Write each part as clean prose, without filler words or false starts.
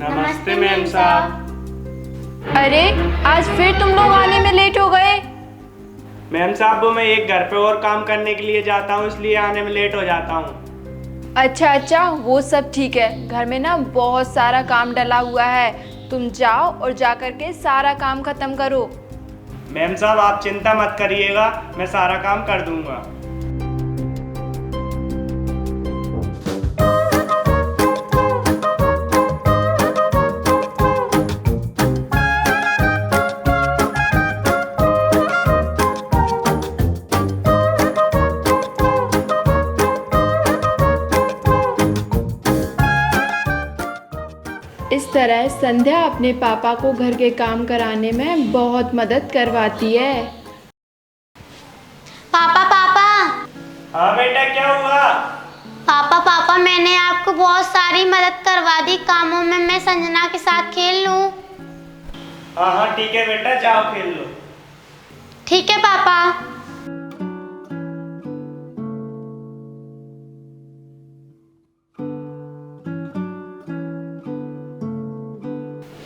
नमस्ते मैम साहब। अरे आज फिर तुम लोग आने में लेट हो गए। मैम साहब वो मैं एक घर पे और काम करने के लिए जाता हूँ, इसलिए आने में लेट हो जाता हूँ। अच्छा, वो सब ठीक है। घर में ना बहुत सारा काम डला हुआ है, तुम जाओ और जा कर के सारा काम खत्म करो। मैम साहब आप चिंता मत करिएगा, मैं सारा काम कर दूंगा। इस तरह संध्या अपने पापा को घर के काम कराने में बहुत मदद करवाती है। पापा पापा हाँ बेटा क्या हुआ? पापा पापा मैंने आपको बहुत सारी मदद करवा दी कामों में। मैं संजना के साथ खेल लूं? हाँ हाँ ठीक है बेटा, जाओ खेल लो। ठीक है पापा।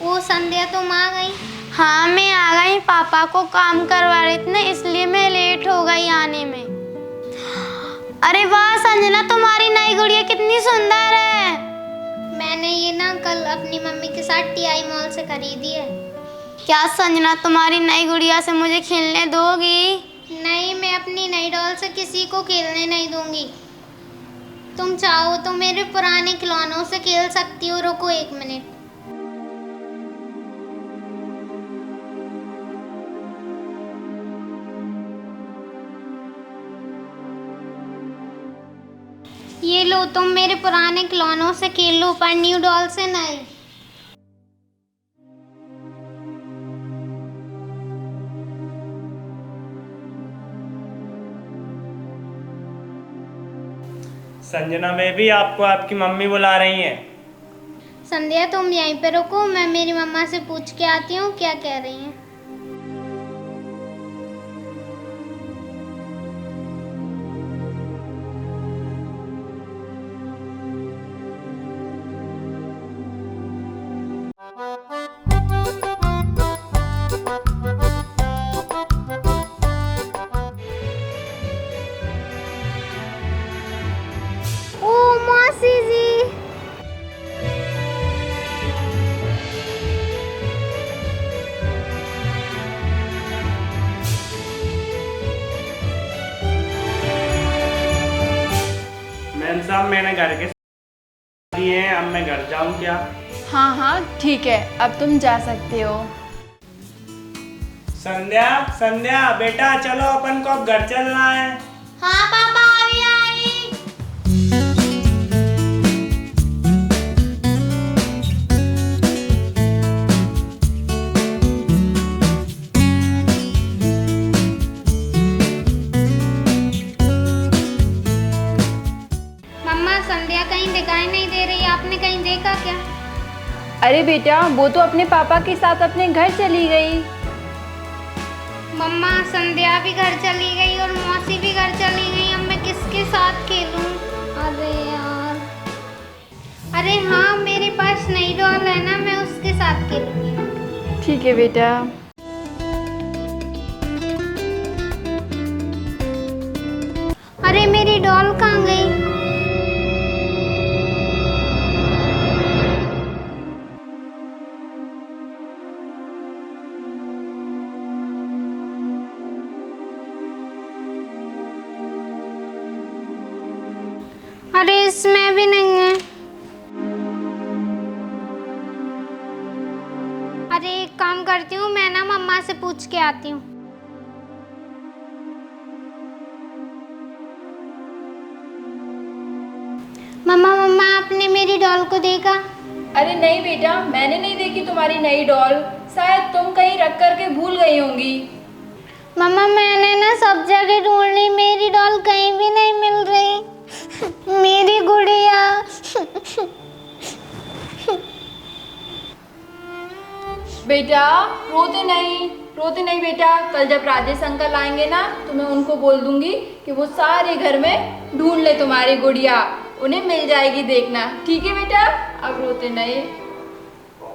वो संध्या तुम आ गई? हाँ मैं आ गई, पापा को काम करवा रही थी ना इसलिए मैं लेट हो गई आने में। अरे वाह संजना, तुम्हारी नई गुड़िया कितनी सुंदर है। मैंने ये ना कल अपनी मम्मी के साथ टीआई मॉल से खरीदी है। क्या संजना तुम्हारी नई गुड़िया से मुझे खेलने दोगी? नहीं, मैं अपनी नई डॉल से किसी को खेलने नहीं दूंगी। तुम चाहो तो मेरे पुराने खिलौनों से खेल सकती हो। रुको 1 मिनट। ये लो, तुम मेरे पुराने खिलौनों से खेल लो पर न्यू डॉल से नहीं। संजना में भी आपको आपकी मम्मी बुला रही हैं। संध्या तुम यहीं पे रुको, मैं मेरी मम्मा से पूछ के आती हूँ क्या कह रही हैं। ओ मौसी जी, मैम साहब मैंने घर के दिए हैं, अब मैं घर जाऊँ क्या? हाँ ठीक है, अब तुम जा सकते हो। संध्या संध्या बेटा चलो अपन को अब घर चलना है। हाँ पापा अभी आई। मम्मा संध्या कहीं दिखाई नहीं दे रही, आपने कहीं देखा क्या? अरे बेटा वो तो अपने पापा के साथ अपने घर चली गई। मम्मा संध्या भी घर चली गई और मौसी भी घर चली गई, अब मैं किसके साथ खेलूं? अरे यार, अरे हाँ मेरे पास नई डॉल है ना, मैं उसके साथ खेलूंगी। ठीक है बेटा। अरे मेरी डॉल कहाँ गई? अरे इसमें भी नहीं है। अरे एक काम करती हूँ, मैं ना मम्मा से पूछ के आती हूँ। मम्मा मम्मा आपने मेरी डॉल को देखा? अरे नहीं बेटा, मैंने नहीं देखी तुम्हारी नई डॉल, शायद तुम कहीं रख कर के भूल गई होंगी। मम्मा मैंने ना सब जगह ढूंढ ली, मेरी डॉल कहीं भी नहीं मिल रही। मेरी गुड़िया। बेटा रोते नहीं बेटा, कल जब राजेश अंकल आएंगे ना तो मैं उनको बोल दूंगी कि वो सारे घर में ढूंढ ले तुम्हारी गुड़िया, उन्हें मिल जाएगी, देखना। ठीक है बेटा, अब रोते नहीं।